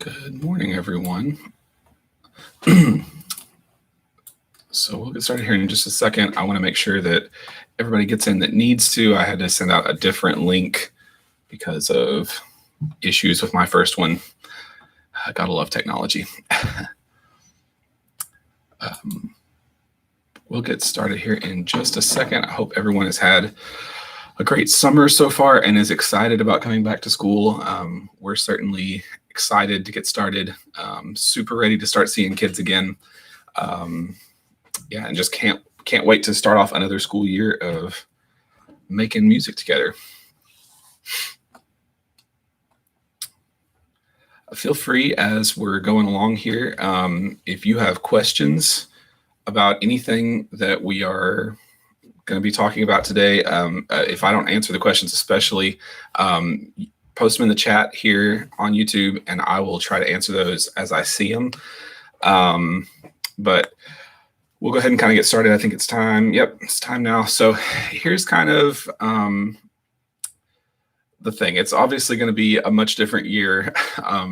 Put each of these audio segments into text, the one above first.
Good morning, everyone. So we'll get started here in just a second. I want to make sure that everybody gets in that needs to. I had to send out a different link because of issues with my first one. I gotta love technology. We'll get started here in just a second. I hope everyone has had a great summer so far and is excited about coming back to school. We're certainly excited to get started. Super ready to start seeing kids again. And just can't wait to start off another school year of making music together. Feel free as we're going along here. If you have questions about anything that we are going to be talking about today, if I don't answer the questions, especially, post them in the chat here on YouTube, and I will try to answer those as I see them. But we'll go ahead and kind of get started. I think it's time. Yep, it's time now. So here's kind of the thing. It's obviously going to be a much different year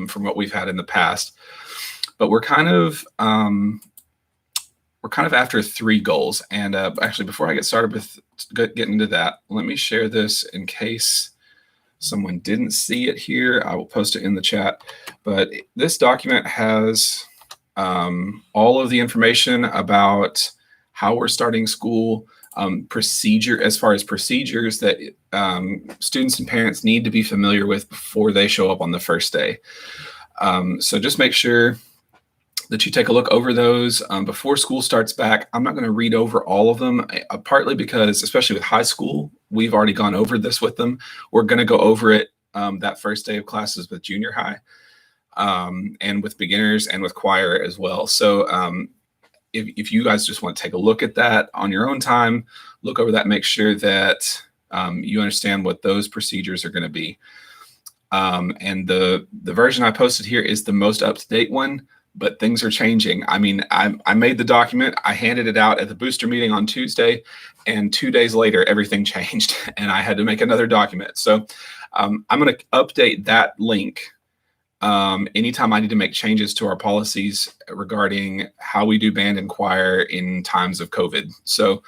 from what we've had in the past, but we're kind of after three goals. And actually, before I get started with getting into that, let me share this in case someone didn't see it here. I will post it in the chat. But this document has all of the information about how we're starting school, procedure as far as procedures that students and parents need to be familiar with before they show up on the first day. So just make sure that you take a look over those before school starts back. I'm not going to read over all of them, partly because, especially with high school, we've already gone over this with them. We're going to go over it that first day of classes with junior high. And with beginners and with choir as well. So if you guys just want to take a look at that on your own time, look over that, make sure that you understand what those procedures are going to be. And the version I posted here is the most up-to-date one, but things are changing. I mean, I made the document, I handed it out at the booster meeting on Tuesday, and 2 days later, everything changed, and I had to make another document. So I'm going to update that link anytime I need to make changes to our policies regarding how we do band and choir in times of COVID. So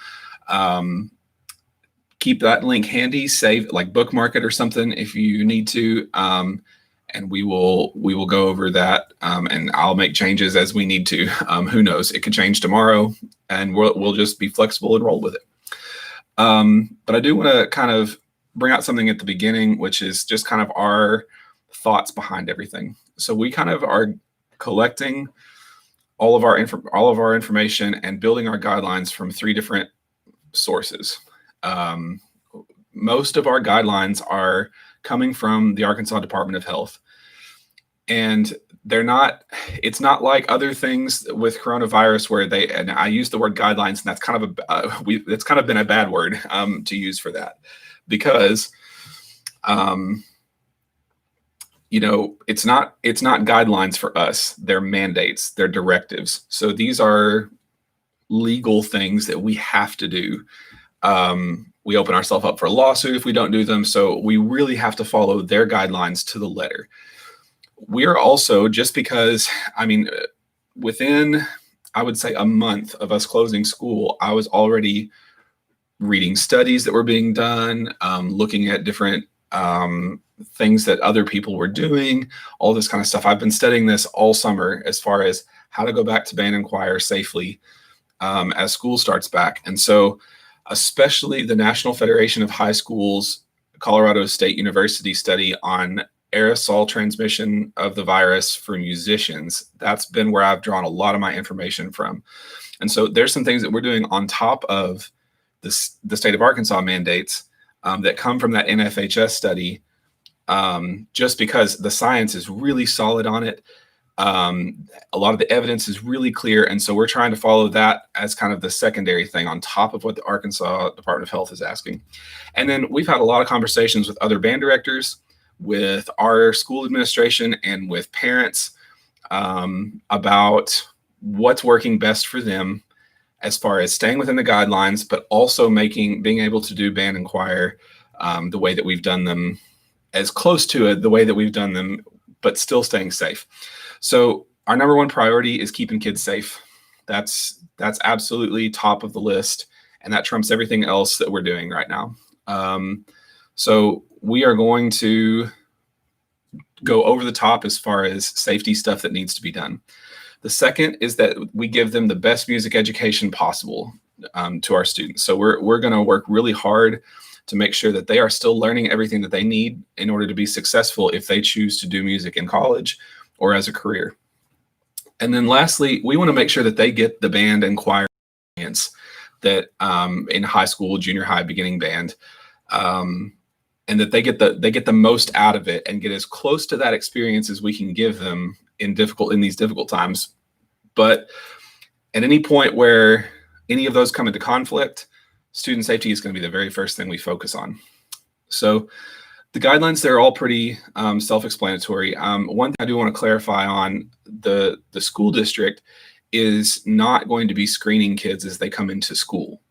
keep that link handy, save, like bookmark it or something if you need to. And we will go over that, and I'll make changes as we need to. Who knows? It could change tomorrow, and we'll just be flexible and roll with it. But I do want to kind of bring out something at the beginning, which is just kind of our thoughts behind everything. So we kind of are collecting all of our information and building our guidelines from three different sources. Most of our guidelines are coming from the Arkansas Department of Health, and it's not like other things with coronavirus where and I use the word guidelines, and that's kind of it's kind of been a bad word to use for that, because it's not guidelines for us. They're mandates, they're directives. So these are legal things that we have to do. We open ourselves up for a lawsuit if we don't do them. So we really have to follow their guidelines to the letter. We are also, just because, within, I would say, a month of us closing school, I was already reading studies that were being done, looking at different things that other people were doing, all this kind of stuff. I've been studying this all summer as far as how to go back to band and choir safely as school starts back. And so especially the National Federation of High Schools, Colorado State University study on aerosol transmission of the virus for musicians, that's been where I've drawn a lot of my information from. And so there's some things that we're doing on top of the state of Arkansas mandates that come from that NFHS study, just because the science is really solid on it. A lot of the evidence is really clear. And so we're trying to follow that as kind of the secondary thing on top of what the Arkansas Department of Health is asking. And then we've had a lot of conversations with other band directors, with our school administration, and with parents about what's working best for them as far as staying within the guidelines, but also being able to do band and choir the way that we've done them, as close to it, the way that we've done them but still staying safe. So our number one priority is keeping kids safe. That's absolutely top of the list, and that trumps everything else that we're doing right now. So we are going to go over the top as far as safety stuff that needs to be done. The second is that we give them the best music education possible to our students. So we're going to work really hard to make sure that they are still learning everything that they need in order to be successful if they choose to do music in college or as a career. And then lastly, we want to make sure that they get the band and choir experience that in high school, junior high, beginning band, and that they get the most out of it and get as close to that experience as we can give them in these difficult times. But at any point where any of those come into conflict, student safety is going to be the very first thing we focus on. So the guidelines, they're all pretty self-explanatory. One thing I do want to clarify on the school district is not going to be screening kids as they come into school.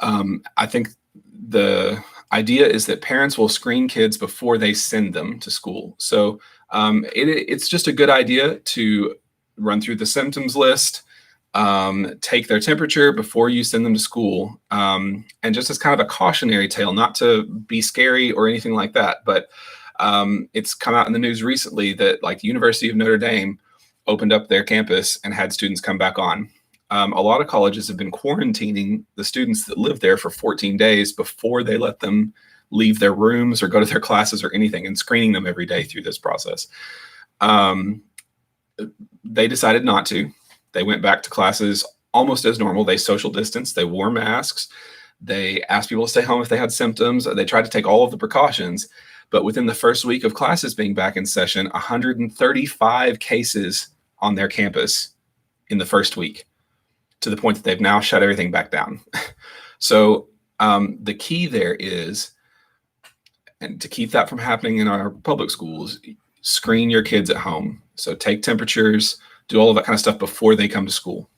I think the idea is that parents will screen kids before they send them to school. So it's just a good idea to run through the symptoms list, take their temperature before you send them to school. And just as kind of a cautionary tale, not to be scary or anything like that, but it's come out in the news recently that like the University of Notre Dame opened up their campus and had students come back on. A lot of colleges have been quarantining the students that live there for 14 days before they let them leave their rooms or go to their classes or anything, and screening them every day through this process. They decided not to. They went back to classes almost as normal. They social distanced, they wore masks, they asked people to stay home if they had symptoms. They tried to take all of the precautions, but within the first week of classes being back in session, 135 cases on their campus in the first week, to the point that they've now shut everything back down. So the key there is, and to keep that from happening in our public schools, screen your kids at home. So take temperatures, do all of that kind of stuff before they come to school.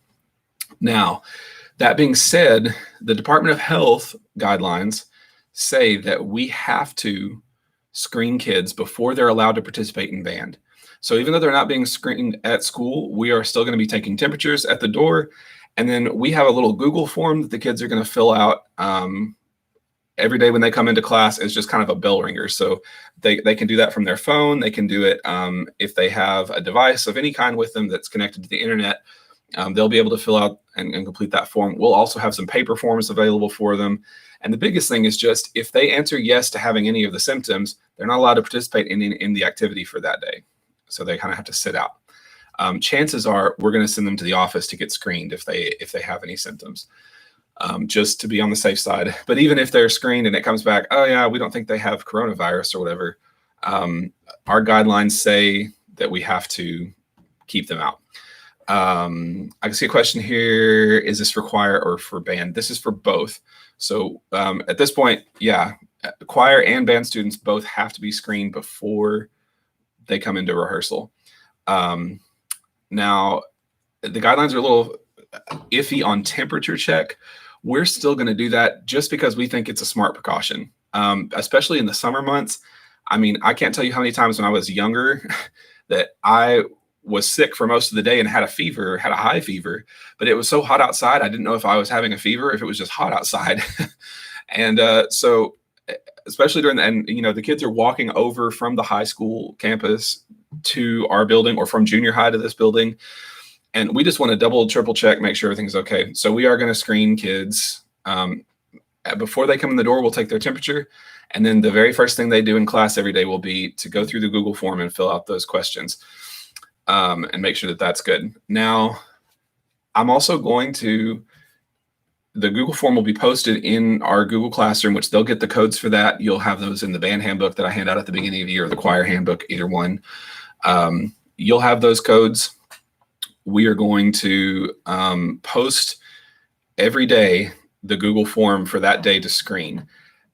Now, that being said, the Department of Health guidelines say that we have to screen kids before they're allowed to participate in band. So even though they're not being screened at school, we are still going to be taking temperatures at the door. And then we have a little Google form that the kids are going to fill out every day when they come into class. Is just kind of a bell ringer. So they can do that from their phone. They can do it if they have a device of any kind with them that's connected to the internet. They'll be able to fill out and complete that form. We'll also have some paper forms available for them. And the biggest thing is just if they answer yes to having any of the symptoms, they're not allowed to participate in the activity for that day. So they kind of have to sit out. Chances are we're going to send them to the office to get screened if they have any symptoms, just to be on the safe side. But even if they're screened and it comes back, oh yeah, we don't think they have coronavirus or whatever, our guidelines say that we have to keep them out. I can see a question here. Is this for choir or for band? This is for both. So at this point, yeah, choir and band students both have to be screened before they come into rehearsal. Now, the guidelines are a little iffy on temperature check. We're still going to do that just because we think it's a smart precaution, especially in the summer months. I mean, I can't tell you how many times when I was younger that I was sick for most of the day and had a high fever, but it was so hot outside, I didn't know if I was having a fever or if it was just hot outside. And so especially the kids are walking over from the high school campus to our building or from junior high to this building. And we just want to double, triple check, make sure everything's okay. So we are going to screen kids before they come in the door. We'll take their temperature. And then the very first thing they do in class every day will be to go through the Google form and fill out those questions and make sure that that's good. Now, I'm also the Google form will be posted in our Google Classroom, which they'll get the codes for that. You'll have those in the band handbook that I hand out at the beginning of the year, or the choir handbook, either one. You'll have those codes. We are going to post every day the Google form for that day to screen.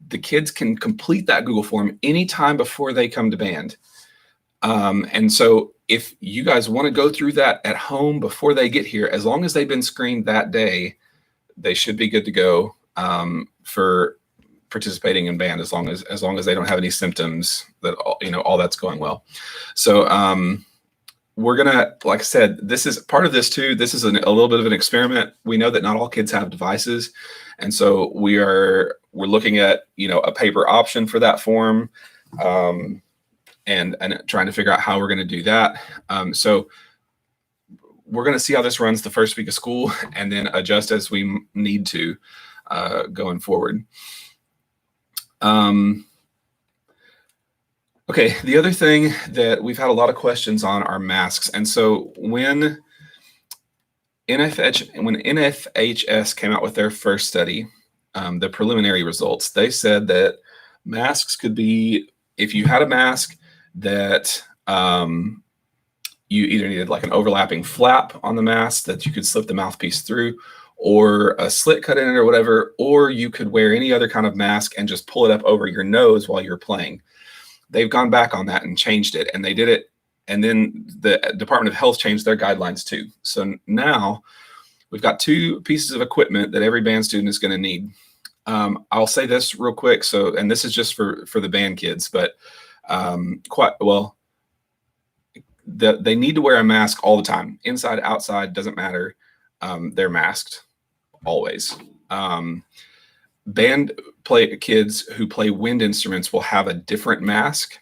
The kids can complete that Google form anytime before they come to band. And so if you guys want to go through that at home before they get here, as long as they've been screened that day, they should be good to go for participating in band as long as they don't have any symptoms, that all that's going well. So we're gonna, like I said, this is part of this too. This is a little bit of an experiment. We know that not all kids have devices, and so we're looking at a paper option for that form, and trying to figure out how we're going to do that. So we're going to see how this runs the first week of school, and then adjust as we need to going forward. Okay, the other thing that we've had a lot of questions on are masks. And so when NFHS came out with their first study, the preliminary results, they said that masks could be, if you had a mask that you either needed like an overlapping flap on the mask that you could slip the mouthpiece through, or a slit cut in it or whatever, or you could wear any other kind of mask and just pull it up over your nose while you're playing. They've gone back on that and changed it, and they did it. And then the Department of Health changed their guidelines too. So now we've got 2 pieces of equipment that every band student is going to need. I'll say this real quick. So, and this is just for the band kids, but they need to wear a mask all the time, inside, outside, doesn't matter. They're masked always. Band kids who play wind instruments will have a different mask.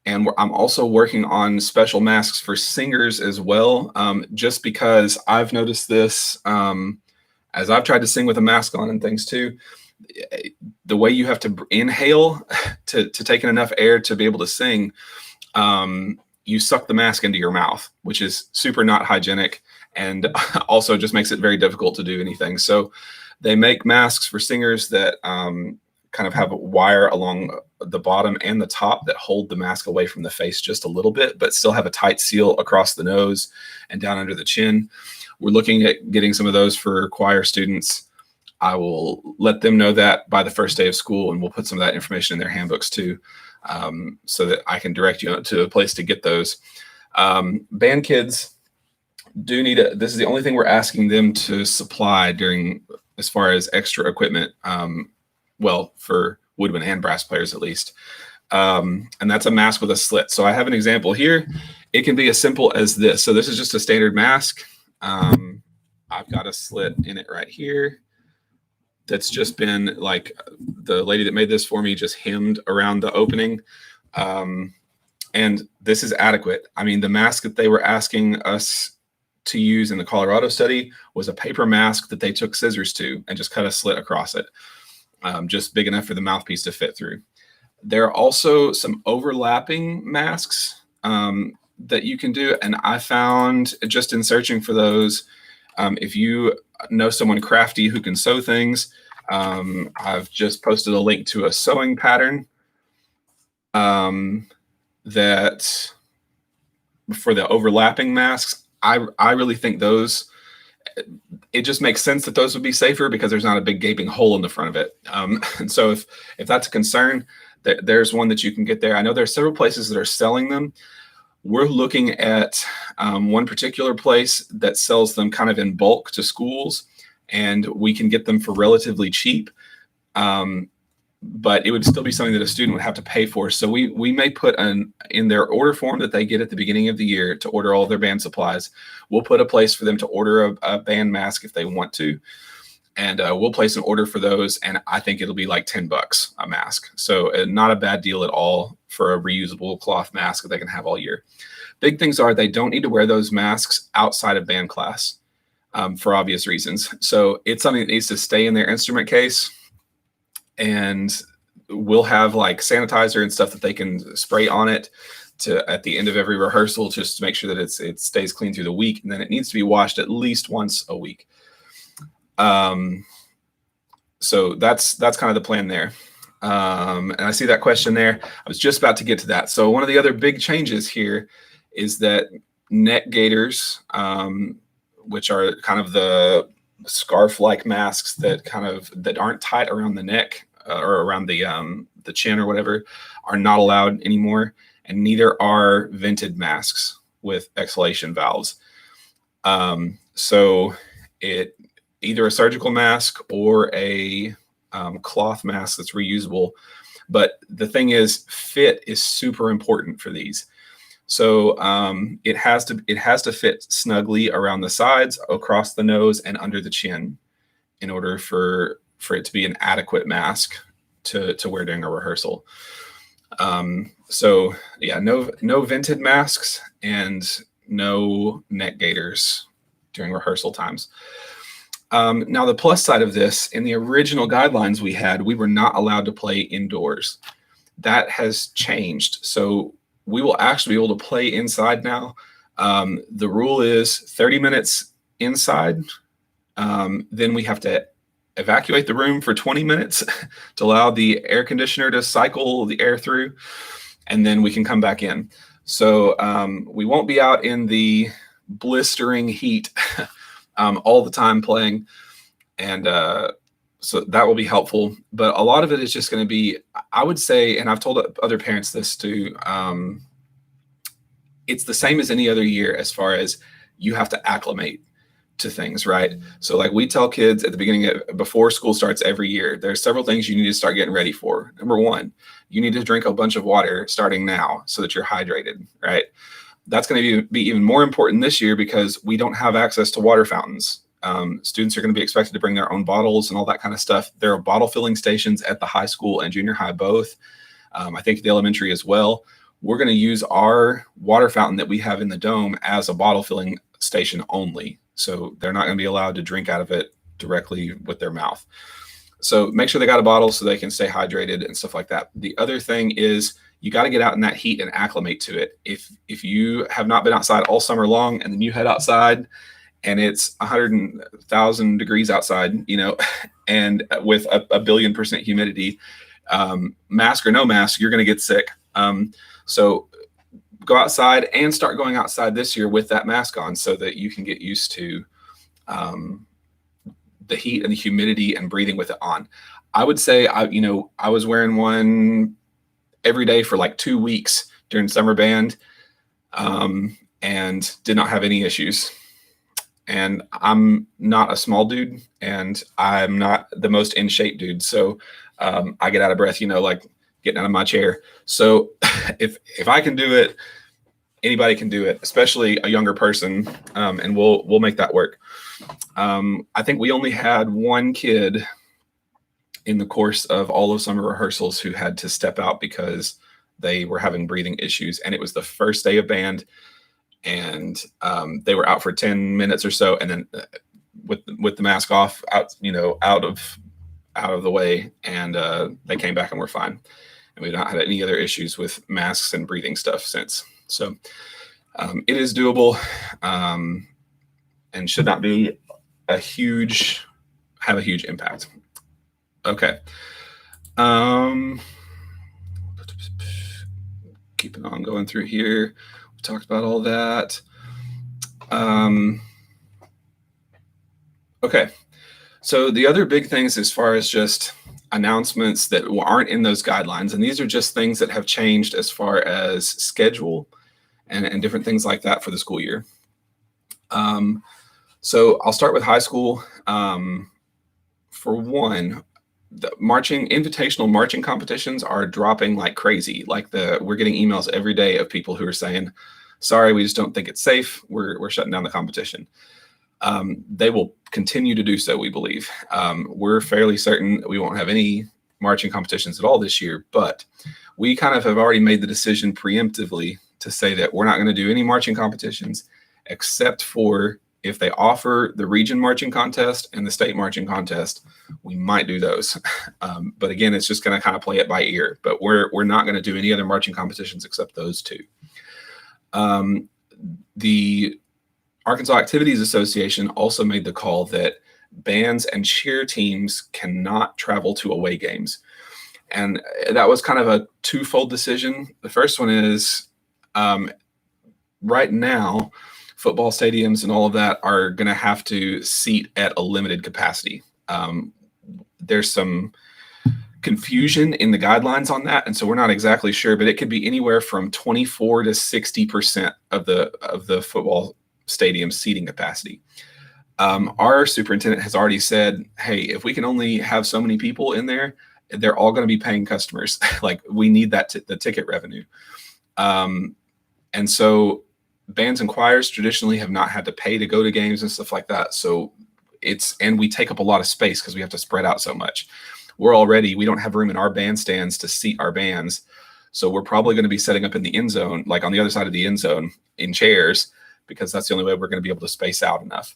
And I'm also working on special masks for singers as well, just because I've noticed this as I've tried to sing with a mask on and things too. The way you have to inhale to take in enough air to be able to sing, you suck the mask into your mouth, which is super not hygienic, and also just makes it very difficult to do anything. So they make masks for singers that kind of have a wire along the bottom and the top that hold the mask away from the face just a little bit, but still have a tight seal across the nose and down under the chin. We're looking at getting some of those for choir students. I will let them know that by the first day of school, and we'll put some of that information in their handbooks too, so that I can direct you to a place to get those. Band kids do need this is the only thing we're asking them to supply as far as extra equipment, well, for woodwind and brass players at least. And that's a mask with a slit. So I have an example here. It can be as simple as this. So this is just a standard mask. I've got a slit in it right here. That's just been, like, the lady that made this for me just hemmed around the opening. And this is adequate. I mean, the mask that they were asking us to use in the Colorado study was a paper mask that they took scissors to and just cut a slit across it, just big enough for the mouthpiece to fit through. There are also some overlapping masks that you can do. And I found, just in searching for those, if you know someone crafty who can sew things, I've just posted a link to a sewing pattern that for the overlapping masks. I really think those, it just makes sense that those would be safer because there's not a big gaping hole in the front of it. And so if that's a concern, there's one that you can get there. I know there are several places that are selling them. We're looking at one particular place that sells them kind of in bulk to schools, and we can get them for relatively cheap. But it would still be something that a student would have to pay for. So we may put in their order form that they get at the beginning of the year to order all of their band supplies. We'll put a place for them to order a band mask if they want to. And we'll place an order for those. And I think it'll be like $10 a mask. So not a bad deal at all for a reusable cloth mask that they can have all year. Big things are they don't need to wear those masks outside of band class for obvious reasons. So it's something that needs to stay in their instrument case. And we'll have like sanitizer and stuff that they can spray on it at the end of every rehearsal, just to make sure that it stays clean through the week. And then it needs to be washed at least once a week. So that's kind of the plan there. And I see that question there. I was just about to get to that. So one of the other big changes here is that neck gaiters, which are kind of the scarf-like masks that aren't tight around the neck or around the chin or whatever, are not allowed anymore, and neither are vented masks with exhalation valves. So either a surgical mask or a cloth mask that's reusable. But the thing is, fit is super important for these. So it has to fit snugly around the sides, across the nose, and under the chin in order for it to be an adequate mask to wear during a rehearsal. So yeah, no vented masks and no neck gaiters during rehearsal times. Now the plus side of this, in the original guidelines we were not allowed to play indoors. That has changed. So we will actually be able to play inside now. The rule is 30 minutes inside. Then we have to evacuate the room for 20 minutes to allow the air conditioner to cycle the air through, and then we can come back in. So we won't be out in the blistering heat all the time playing, and so that will be helpful. But a lot of it is just going to be, I would say, and I've told other parents this too, it's the same as any other year as far as you have to acclimate to things, right? So like we tell kids at the beginning before school starts every year, there's several things you need to start getting ready for. Number one, you need to drink a bunch of water starting now so that you're hydrated, right? That's going to be even more important this year because we don't have access to water fountains. Students are going to be expected to bring their own bottles and all that kind of stuff. There are bottle filling stations at the high school and junior high both. I think the elementary as well. We're going to use our water fountain that we have in the dome as a bottle filling station only. So they're not going to be allowed to drink out of it directly with their mouth. So make sure they got a bottle so they can stay hydrated and stuff like that. The other thing is you got to get out in that heat and acclimate to it. If you have not been outside all summer long and then you head outside and it's 100,000 degrees outside, and with a 1,000,000,000% humidity, mask or no mask, you're going to get sick. So go outside and start going outside this year with that mask on so that you can get used to the heat and the humidity and breathing with it on. I would say, I was wearing one every day for like 2 weeks during summer band, and did not have any issues. And I'm not a small dude and I'm not the most in shape dude. So I get out of breath, like getting out of my chair. So if I can do it, anybody can do it, especially a younger person, and we'll make that work. I think we only had one kid in the course of all of summer rehearsals who had to step out because they were having breathing issues, and it was the first day of band, and they were out for 10 minutes or so, and then with the mask off, out of the way, and they came back and were fine. And we've not had any other issues with masks and breathing stuff since. So it is doable, and should not be have a huge impact. Okay. Keeping on going through here. We talked about all that. Okay. So the other big things as far as just announcements that aren't in those guidelines, and these are just things that have changed as far as schedule and different things like that for the school year. So I'll start with high school. For one, the invitational marching competitions are dropping like crazy. We're getting emails every day of people who are saying, sorry, we just don't think it's safe. We're shutting down the competition. They will continue to do so, we believe. We're fairly certain we won't have any marching competitions at all this year, but we kind of have already made the decision preemptively to say that we're not going to do any marching competitions except for if they offer the region marching contest and the state marching contest, we might do those. But again, it's just going to kind of play it by ear, but we're not going to do any other marching competitions except those two. The Arkansas Activities Association also made the call that bands and cheer teams cannot travel to away games. And that was kind of a twofold decision. The first one is right now, football stadiums and all of that are going to have to seat at a limited capacity. There's some confusion in the guidelines on that, and so we're not exactly sure, but it could be anywhere from 24 to 60% of the football stadium seating capacity. Our superintendent has already said, hey, if we can only have so many people in there, they're all going to be paying customers. Like, we need that the ticket revenue. And so bands and choirs traditionally have not had to pay to go to games and stuff like that. So and we take up a lot of space because we have to spread out so much. We don't have room in our bandstands to seat our bands. So we're probably going to be setting up in the end zone, like on the other side of the end zone in chairs, because that's the only way we're going to be able to space out enough.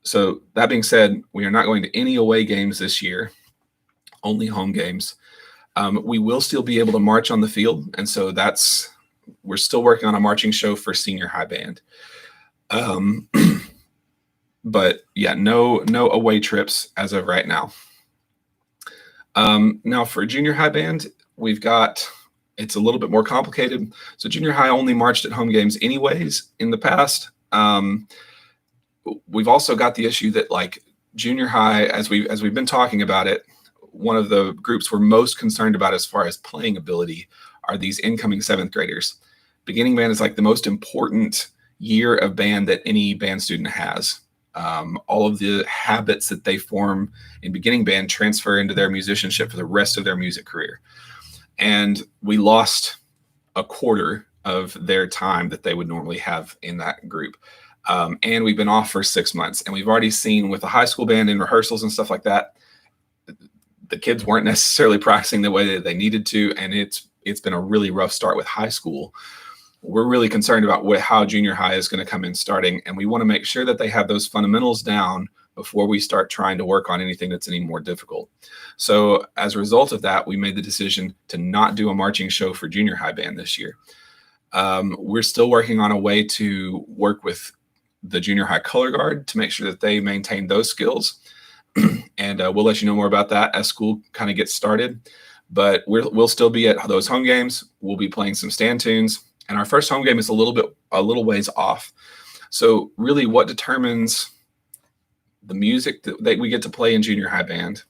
So that being said, we are not going to any away games this year, only home games. We will still be able to march on the field. And so we're still working on a marching show for senior high band. But yeah, no away trips as of right now. Now for junior high band, it's a little bit more complicated. So junior high only marched at home games anyways in the past. We've also got the issue that, like, junior high, as we've been talking about it, one of the groups we're most concerned about as far as playing ability are these incoming 7th graders. Beginning band is like the most important year of band that any band student has. All of the habits that they form in beginning band transfer into their musicianship for the rest of their music career. And we lost a quarter of their time that they would normally have in that group. And we've been off for 6 months. And we've already seen with the high school band and rehearsals and stuff like that, the kids weren't necessarily practicing the way that they needed to. And it's been a really rough start with high school. We're really concerned about how junior high is going to come in starting. And we want to make sure that they have those fundamentals down before we start trying to work on anything that's any more difficult. So as a result of that, we made the decision to not do a marching show for junior high band this year. We're still working on a way to work with the junior high color guard to make sure that they maintain those skills. And we'll let you know more about that as school kind of gets started. But we'll still be at those home games. We'll be playing some stand tunes. And our first home game is a little ways off. So really what determines the music that we get to play in junior high band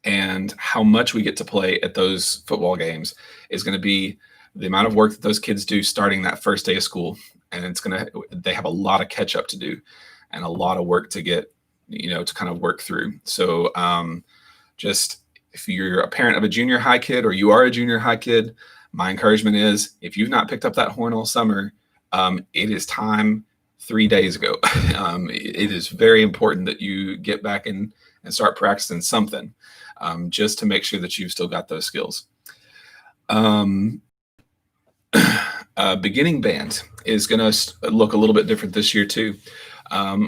and how much we get to play at those football games is going to be the amount of work that those kids do starting that first day of school. And they have a lot of catch up to do and a lot of work to get, to kind of work through. So just if you're a parent of a junior high kid or you are a junior high kid, my encouragement is, if you've not picked up that horn all summer, it is time 3 days ago. It is very important that you get back and start practicing something, just to make sure that you've still got those skills. Beginning band is going to look a little bit different this year too.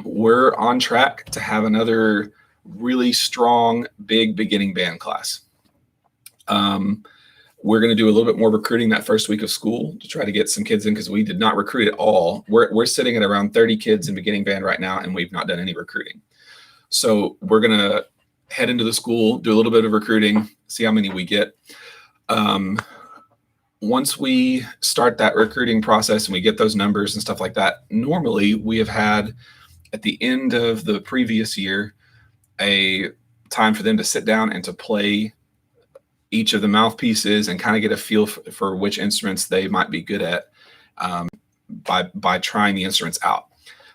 We're on track to have another really strong, big beginning band class. We're going to do a little bit more recruiting that first week of school to try to get some kids in, because we did not recruit at all. We're sitting at around 30 kids in beginning band right now, and we've not done any recruiting. So we're going to head into the school, do a little bit of recruiting, see how many we get. Once we start that recruiting process and we get those numbers and stuff like that, normally we have had at the end of the previous year a time for them to sit down and to play each of the mouthpieces and kind of get a feel for which instruments they might be good at by trying the instruments out.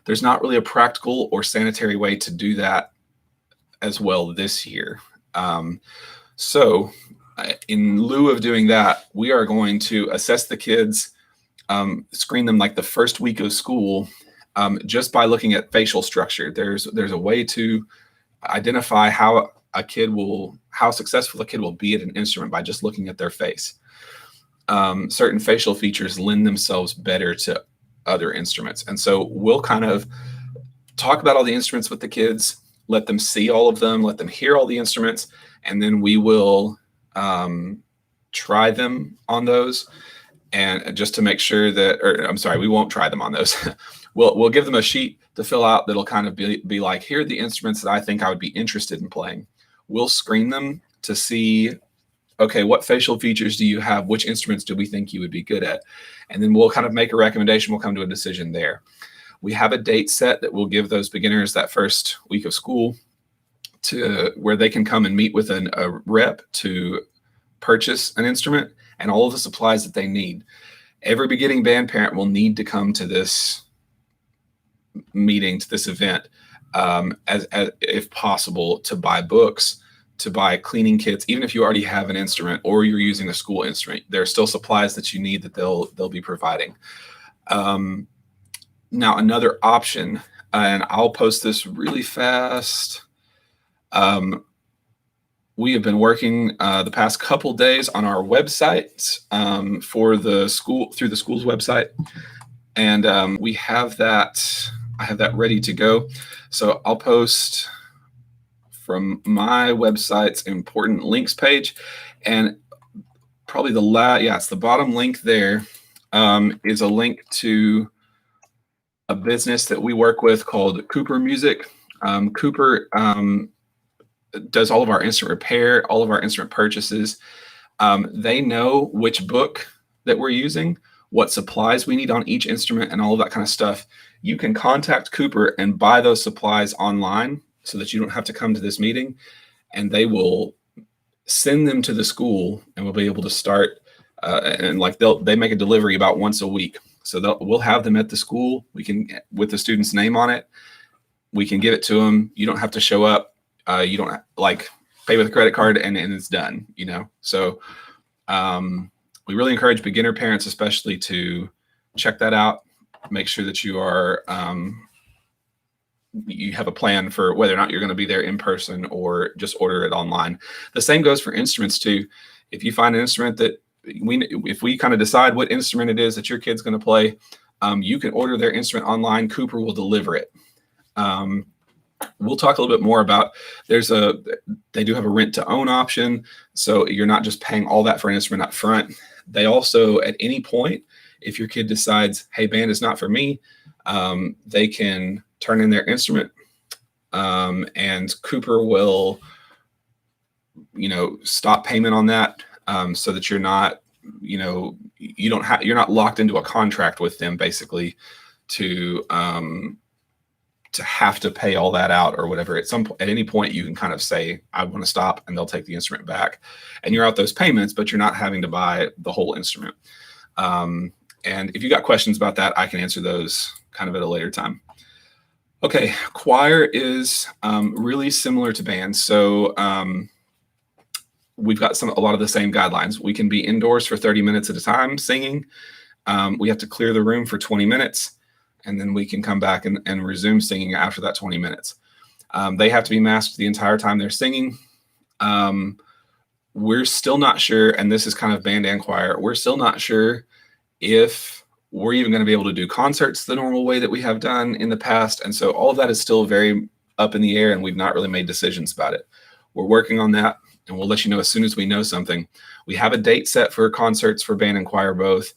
There's not really a practical or sanitary way to do that as well this year. So in lieu of doing that, we are going to assess the kids, screen them like the first week of school, just by looking at facial structure. There's a way to identify how successful a kid will be at an instrument by just looking at their face. Certain facial features lend themselves better to other instruments. And so we'll kind of talk about all the instruments with the kids, let them see all of them, let them hear all the instruments, and then we will try them on those. And just to make sure we won't try them on those. We'll give them a sheet to fill out that'll kind of be like, here are the instruments that I think I would be interested in playing. We'll screen them to see, okay, what facial features do you have? Which instruments do we think you would be good at? And then we'll kind of make a recommendation. We'll come to a decision there. We have a date set that we'll give those beginners that first week of school to where they can come and meet with a rep to purchase an instrument and all of the supplies that they need. Every beginning band parent will need to come to this meeting, to this event, as if possible, to buy books, to buy cleaning kits, even if you already have an instrument or you're using a school instrument. There are still supplies that you need that they'll be providing. Now, another option, and I'll post this really fast. We have been working the past couple days on our website for the school, through the school's website, and we have that. I have that ready to go. So I'll post from my website's important links page, and probably it's the bottom link there, is a link to a business that we work with called Cooper Music. Cooper does all of our instrument repair, all of our instrument purchases. They know which book that we're using, what supplies we need on each instrument, and all of that kind of stuff. You can contact Cooper and buy those supplies online so that you don't have to come to this meeting, and they will send them to the school, and we'll be able to start. And like they make a delivery about once a week. So we'll have them at the school. We can, with the student's name on it, we can give it to them. You don't have to show up. You don't pay with a credit card and it's done, So we really encourage beginner parents, especially, to check that out. Make sure that you are, you have a plan for whether or not you're going to be there in person or just order it online. The same goes for instruments too. If you find an instrument that if we kind of decide what instrument it is that your kid's going to play, you can order their instrument online. Cooper will deliver it. We'll talk a little bit more about, they do have a rent to own option. So you're not just paying all that for an instrument up front. They also, at any point, if your kid decides, hey, band is not for me, they can turn in their instrument, and Cooper will, stop payment on that, so that you're not, you're not locked into a contract with them, basically, to have to pay all that out or whatever. At any point, you can kind of say, I want to stop, and they'll take the instrument back, and you're out those payments, but you're not having to buy the whole instrument. And if you got questions about that, I can answer those kind of at a later time. Okay, choir is really similar to band. So we've got a lot of the same guidelines. We can be indoors for 30 minutes at a time singing. We have to clear the room for 20 minutes, and then we can come back and resume singing after that 20 minutes. They have to be masked the entire time they're singing. We're still not sure, and this is kind of band and choir, we're still not sure if we're even going to be able to do concerts the normal way that we have done in the past. And so all of that is still very up in the air, and we've not really made decisions about it. We're working on that, and we'll let you know as soon as we know something. We have a date set for concerts for band and choir both,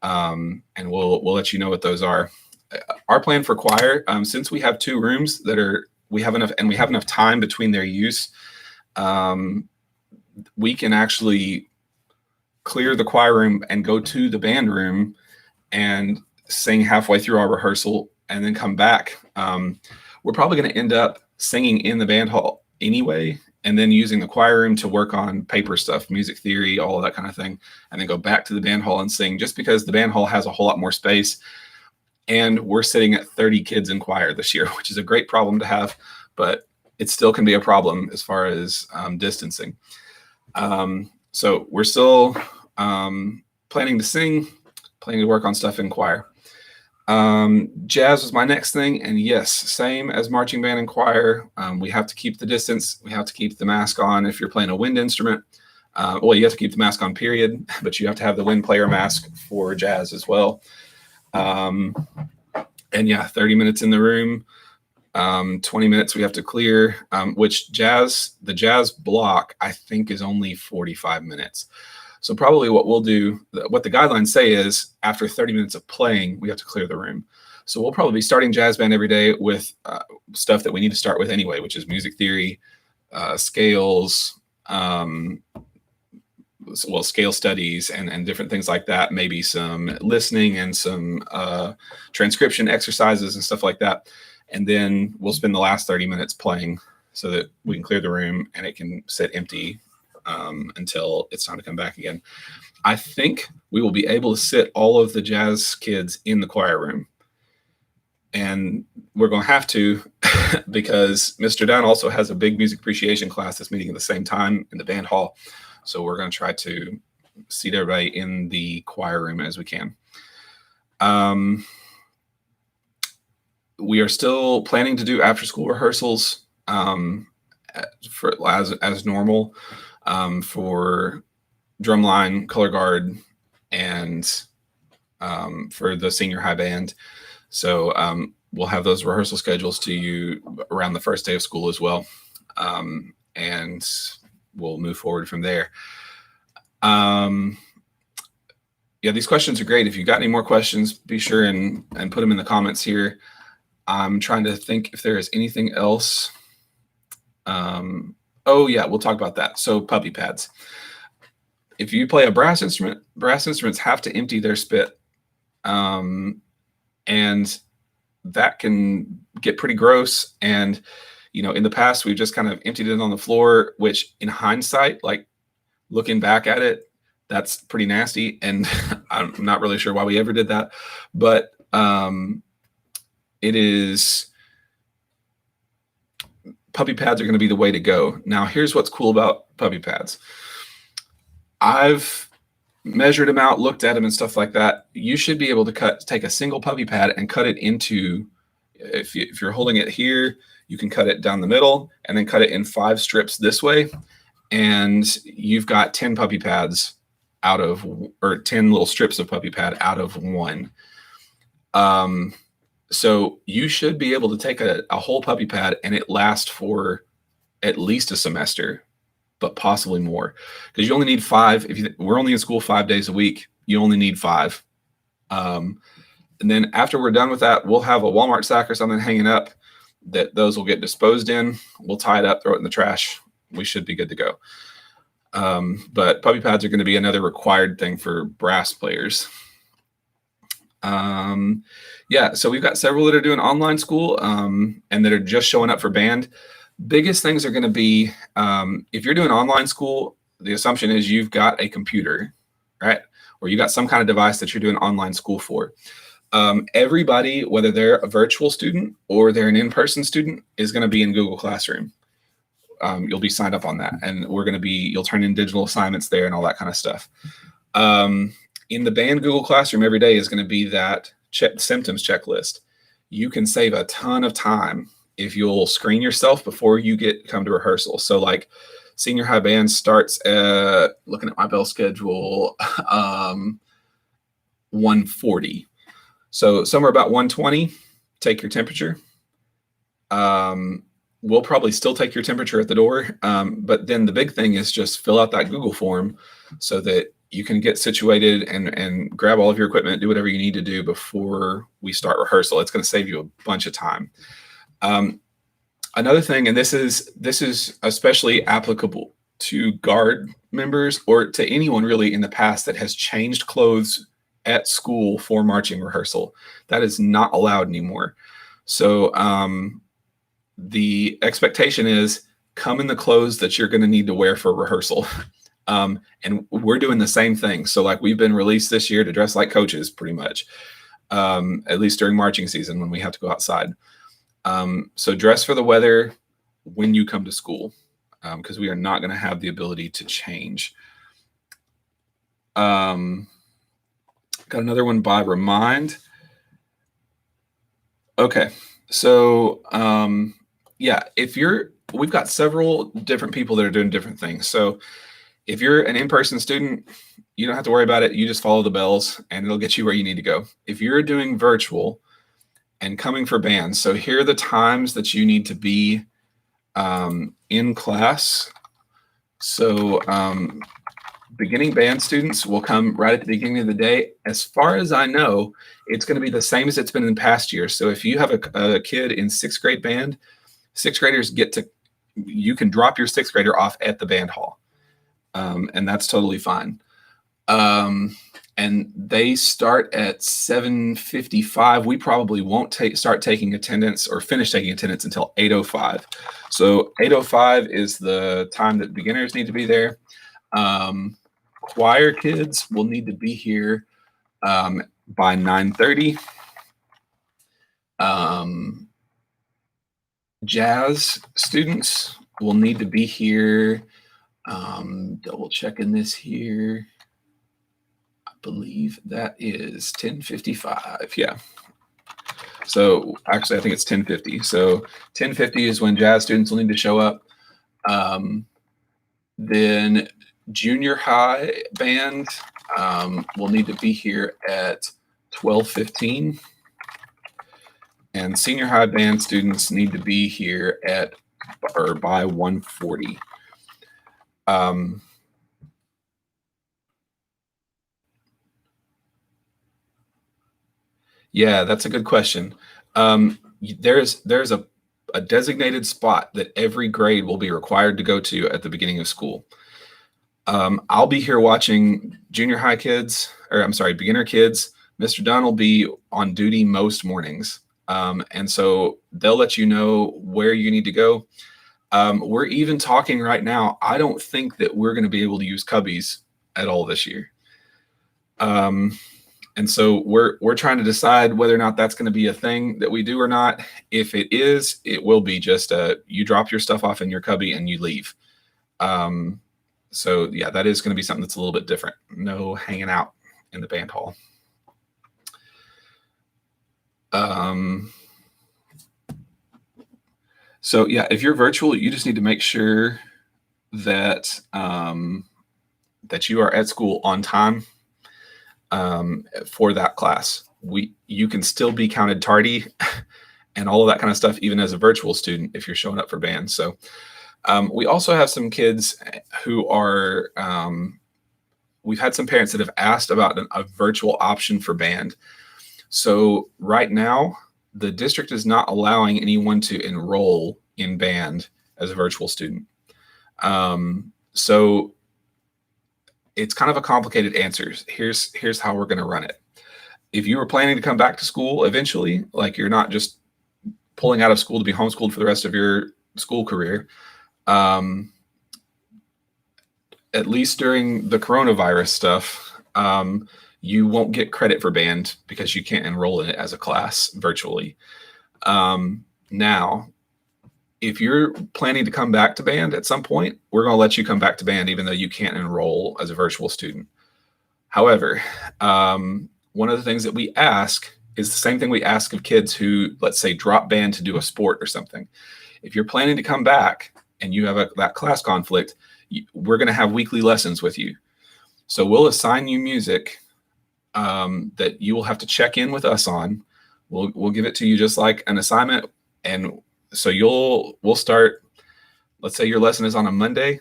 and we'll let you know what those are. Our plan for choir, since we have 2 rooms we have enough time between their use, we can actually clear the choir room and go to the band room and sing halfway through our rehearsal and then come back. We're probably going to end up singing in the band hall anyway, and then using the choir room to work on paper stuff, music theory, all of that kind of thing, and then go back to the band hall and sing, just because the band hall has a whole lot more space. And we're sitting at 30 kids in choir this year, which is a great problem to have, but it still can be a problem as far as distancing. So we're still planning to sing, planning to work on stuff in choir. Jazz was my next thing, and yes, same as marching band and choir. We have to keep the distance. We have to keep the mask on if you're playing a wind instrument. Well, you have to keep the mask on, period, but you have to have the wind player mask for jazz as well. And yeah, 30 minutes in the room, 20 minutes we have to clear, which the jazz block, I think, is only 45 minutes. So probably what we'll do, what the guidelines say is after 30 minutes of playing, we have to clear the room. So we'll probably be starting jazz band every day with stuff that we need to start with anyway, which is music theory, scales, scale studies and different things like that, maybe some listening and some transcription exercises and stuff like that. And then we'll spend the last 30 minutes playing so that we can clear the room and it can sit empty until it's time to come back again. I think we will be able to sit all of the jazz kids in the choir room. and we're going to have to because Mr. Dunn also has a big music appreciation class that's meeting at the same time in the band hall. So we're going to try to seat everybody in the choir room as we can. We are still planning to do after school rehearsals for as normal for drumline, color guard, and for the senior high band. So we'll have those rehearsal schedules to you around the first day of school as well. And we'll move forward from there. Yeah, these questions are great. If you got any more questions, be sure and put them in the comments here. I'm trying to think if there is anything else. Oh yeah, we'll talk about that. So puppy pads. If you play a brass instrument, brass instruments have to empty their spit. And that can get pretty gross. And, you know, in the past, we've just kind of emptied it on the floor, which in hindsight, like looking back at it, that's pretty nasty. And I'm not really sure why we ever did that. But puppy pads are going to be the way to go. Now, here's what's cool about puppy pads. I've measured them out, looked at them and stuff like that. You should be able to take a single puppy pad and cut it into, if you're holding it here, you can cut it down the middle and then cut it in 5 strips this way. And you've got 10 puppy pads or 10 little strips of puppy pad out of one. So you should be able to take a whole puppy pad and it lasts for at least a semester, but possibly more, because you only need 5. We're only in school 5 days a week, you only need 5. And then after we're done with that, we'll have a Walmart sack or something hanging up that those will get disposed in. We'll tie it up, throw it in the trash. We should be good to go. But puppy pads are going to be another required thing for brass players. Yeah, so we've got several that are doing online school and that are just showing up for band. Biggest things are going to be, if you're doing online school, the assumption is you've got a computer, right? Or you got some kind of device that you're doing online school for. Everybody, whether they're a virtual student or they're an in-person student, is going to be in Google Classroom. You'll be signed up on that, and you'll turn in digital assignments there and all that kind of stuff. In the band Google Classroom, every day is going to be that symptoms checklist. You can save a ton of time if you'll screen yourself before you come to rehearsal. So like senior high band starts looking at my bell schedule, 1:40. So somewhere about 1:20, take your temperature. We'll probably still take your temperature at the door. But then the big thing is just fill out that Google form so that you can get situated and grab all of your equipment, do whatever you need to do before we start rehearsal. It's going to save you a bunch of time. Another thing, and this is especially applicable to guard members or to anyone really in the past that has changed clothes at school for marching rehearsal. That is not allowed anymore. So the expectation is come in the clothes that you're going to need to wear for rehearsal. And we're doing the same thing. So like we've been released this year to dress like coaches pretty much, at least during marching season when we have to go outside. So dress for the weather when you come to school, because we are not going to have the ability to change. Got another one by Remind. Okay. So, yeah, we've got several different people that are doing different things. So if you're an in-person student, you don't have to worry about it. You just follow the bells and it'll get you where you need to go. If you're doing virtual and coming for bands, so here are the times that you need to be in class. So beginning band students will come right at the beginning of the day. As far as I know, it's going to be the same as it's been in past years. So if you have a kid in 6th grade band, 6th graders you can drop your 6th grader off at the band hall. And that's totally fine. And they start at 7:55. We probably won't start taking attendance or finish taking attendance until 8:05. So 8:05 is the time that beginners need to be there. Choir kids will need to be here by 9:30. Jazz students will need to be here. Double checking this here. I believe that is 10:55. Yeah. So actually, I think it's 10:50. So 10:50 is when jazz students will need to show up. Then junior high band will need to be here at 12:15. And senior high band students need to be here at or by 1:40. Yeah, that's a good question. There's a designated spot that every grade will be required to go to at the beginning of school. I'll be here watching junior high kids, or I'm sorry, beginner kids. Mr. Dunn will be on duty most mornings. And so they'll let you know where you need to go. We're even talking right now. I don't think that we're going to be able to use cubbies at all this year. And so we're trying to decide whether or not that's going to be a thing that we do or not. If it is, it will be just you drop your stuff off in your cubby and you leave. So yeah, that is going to be something that's a little bit different. No hanging out in the band hall. So yeah, if you're virtual, you just need to make sure that that you are at school on time for that class. You can still be counted tardy and all of that kind of stuff, even as a virtual student, if you're showing up for band. So we also have some kids who are, we've had some parents that have asked about a virtual option for band. So right now, the district is not allowing anyone to enroll in band as a virtual student. So it's kind of a complicated answer. Here's how we're going to run it. If you were planning to come back to school eventually, like you're not just pulling out of school to be homeschooled for the rest of your school career, at least during the coronavirus stuff, you won't get credit for band because you can't enroll in it as a class virtually. Now, if you're planning to come back to band at some point, we're going to let you come back to band, even though you can't enroll as a virtual student. However, one of the things that we ask is the same thing we ask of kids who, let's say, drop band to do a sport or something. If you're planning to come back and you have that class conflict, we're going to have weekly lessons with you. So we'll assign you music that you will have to check in with us on. We'll give it to you just like an assignment. And so we'll start, let's say your lesson is on a Monday.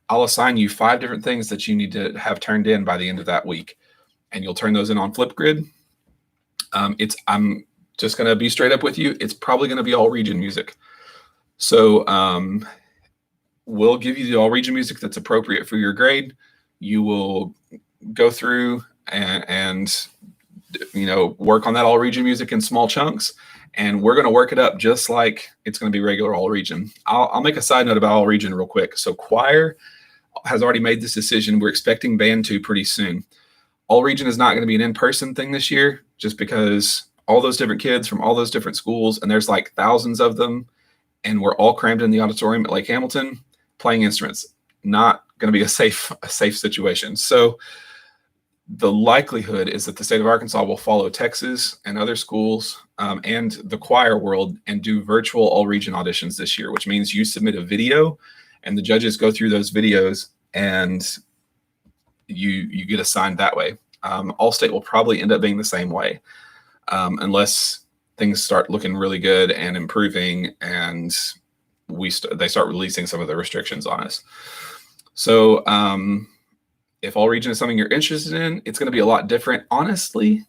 I'll assign you 5 different things that you need to have turned in by the end of that week. And you'll turn those in on Flipgrid. I'm just going to be straight up with you. It's probably going to be all region music. So we'll give you the all region music that's appropriate for your grade. You will go through and work on that all region music in small chunks. And we're going to work it up just like it's going to be regular all region. I'll make a side note about all region real quick. So choir has already made this decision. We're expecting band 2 pretty soon. All region is not going to be an in-person thing this year, just because all those different kids from all those different schools, and there's like thousands of them, and we're all crammed in the auditorium at Lake Hamilton playing instruments. Not going to be a safe situation. So the likelihood is that the state of Arkansas will follow Texas and other schools and the choir world and do virtual all region auditions this year, which means you submit a video and the judges go through those videos and you get assigned that way. All state will probably end up being the same way unless things start looking really good and improving and they start releasing some of the restrictions on us. So if all region is something you're interested in, it's going to be a lot different. Honestly,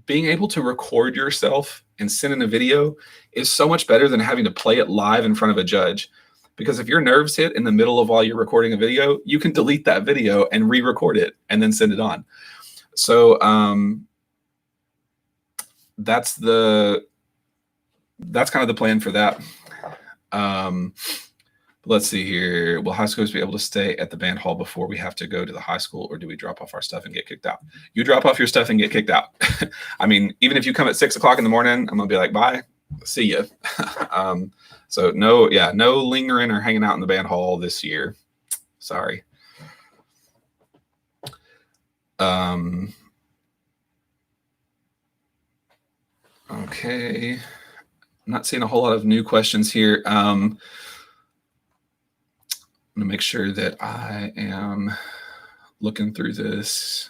being able to record yourself and send in a video is so much better than having to play it live in front of a judge. Because if your nerves hit in the middle of while you're recording a video, you can delete that video and re-record it and then send it on. So that's kind of the plan for that. Let's see here. Will high schoolers be able to stay at the band hall before we have to go to the high school, or do we drop off our stuff and get kicked out? You drop off your stuff and get kicked out. I mean, even if you come at 6 o'clock in the morning, I'm going to be like, bye. see ya. So no lingering or hanging out in the band hall this year. Sorry. Okay. I'm not seeing a whole lot of new questions here. I'm going to make sure that I am looking through this.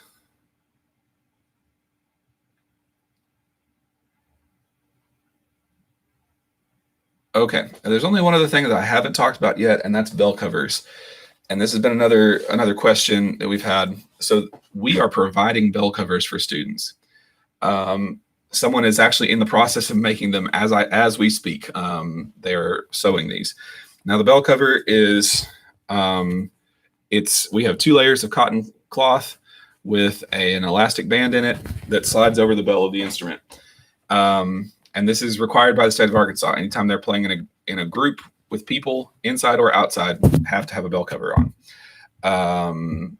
Okay, there's only one other thing that I haven't talked about yet, and that's bell covers. And this has been another question that we've had. So we are providing bell covers for students. Someone is actually in the process of making them as we speak. They're sewing these. Now the bell cover is we have 2 layers of cotton cloth with an elastic band in it that slides over the bell of the instrument. And this is required by the state of Arkansas. Anytime they're playing in a group with people inside or outside, have to have a bell cover on.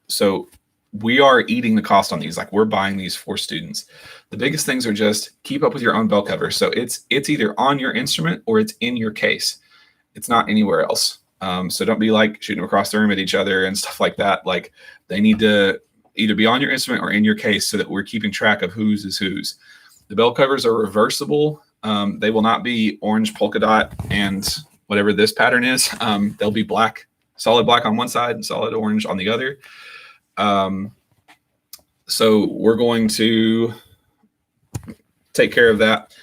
So we are eating the cost on these. Like, we're buying these for students. The biggest things are just keep up with your own bell cover. So it's either on your instrument or it's in your case. It's not anywhere else. So don't be like shooting across the room at each other and stuff like that. Like, they need to either be on your instrument or in your case so that we're keeping track of whose is whose. The bell covers are reversible. They will not be orange polka dot and whatever this pattern is. They'll be black, solid black on one side and solid orange on the other. So we're going to take care of that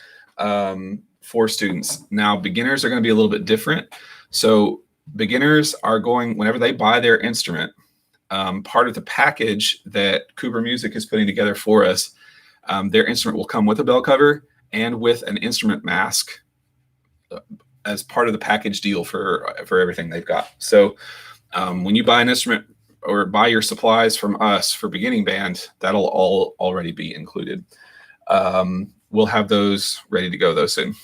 for students. Now, beginners are going to be a little bit different. So beginners are going, whenever they buy their instrument, part of the package that Cooper Music is putting together for us, their instrument will come with a bell cover and with an instrument mask as part of the package deal for everything they've got. So when you buy an instrument or buy your supplies from us for beginning band, that'll all already be included. We'll have those ready to go though soon.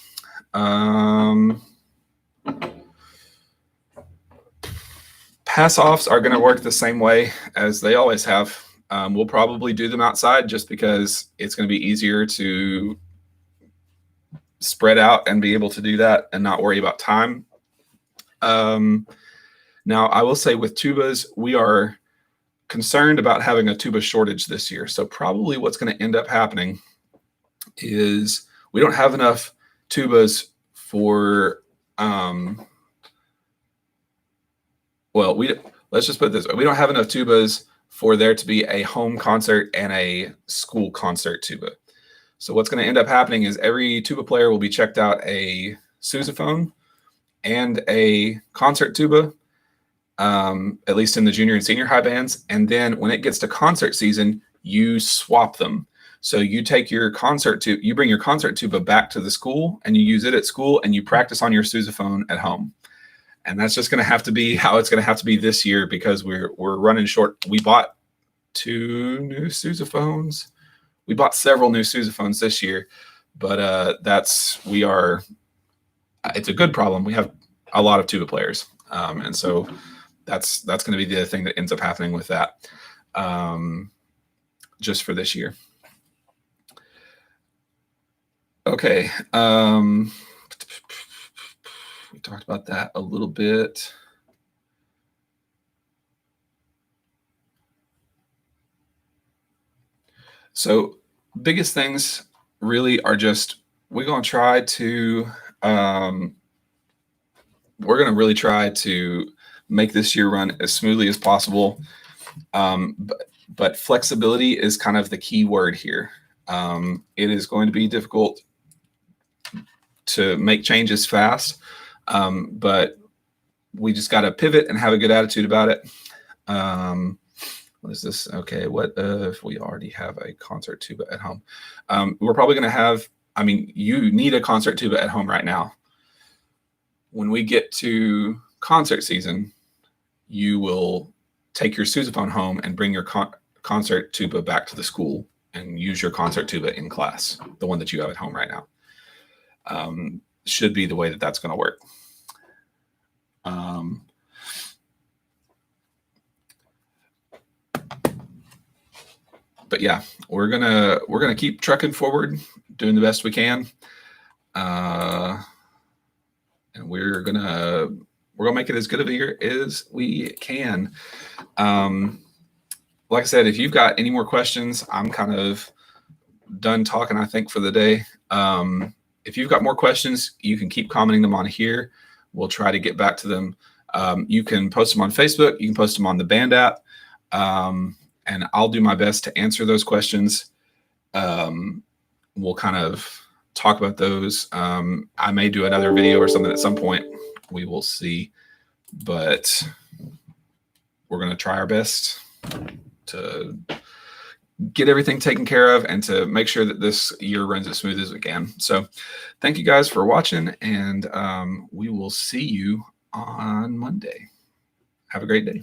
Pass-offs are going to work the same way as they always have. We'll probably do them outside just because it's going to be easier to spread out and be able to do that and not worry about time. Now, I will say with tubas, we are concerned about having a tuba shortage this year. So probably what's going to end up happening is we don't have enough tubas for, let's just put it this way. We don't have enough tubas for there to be a home concert and a school concert tuba. So what's going to end up happening is every tuba player will be checked out a sousaphone and a concert tuba, at least in the junior and senior high bands. And then when it gets to concert season, you swap them. So you take your you bring your concert tuba back to the school and you use it at school and you practice on your sousaphone at home. And that's just going to have to be how it's going to have to be this year because we're running short. We bought 2 new sousaphones. We bought several new sousaphones this year, but it's a good problem. We have a lot of tuba players. And so that's going to be the thing that ends up happening with that just for this year. Okay. We talked about that a little bit. So biggest things really are just, we're going to really try to make this year run as smoothly as possible. But flexibility is kind of the key word here. It is going to be difficult to make changes fast, but we just got to pivot and have a good attitude about it. What is this? Okay, what if we already have a concert tuba at home? We're probably going to have, you need a concert tuba at home right now. When we get to concert season, you will take your sousaphone home and bring your concert tuba back to the school and use your concert tuba in class, the one that you have at home right now. Should be the way that that's going to work. But yeah, we're gonna keep trucking forward, doing the best we can. and we're gonna make it as good of a year as we can. Like I said, if you've got any more questions, I'm kind of done talking, I think, for the day. If you've got more questions, you can keep commenting them on here. We'll try to get back to them. You can post them on Facebook. You can post them on the band app. And I'll do my best to answer those questions. We'll kind of talk about those. I may do another video or something at some point. We will see. But we're going to try our best to get everything taken care of and to make sure that this year runs as smooth as it can. So thank you guys for watching, and we will see you on Monday. Have a great day.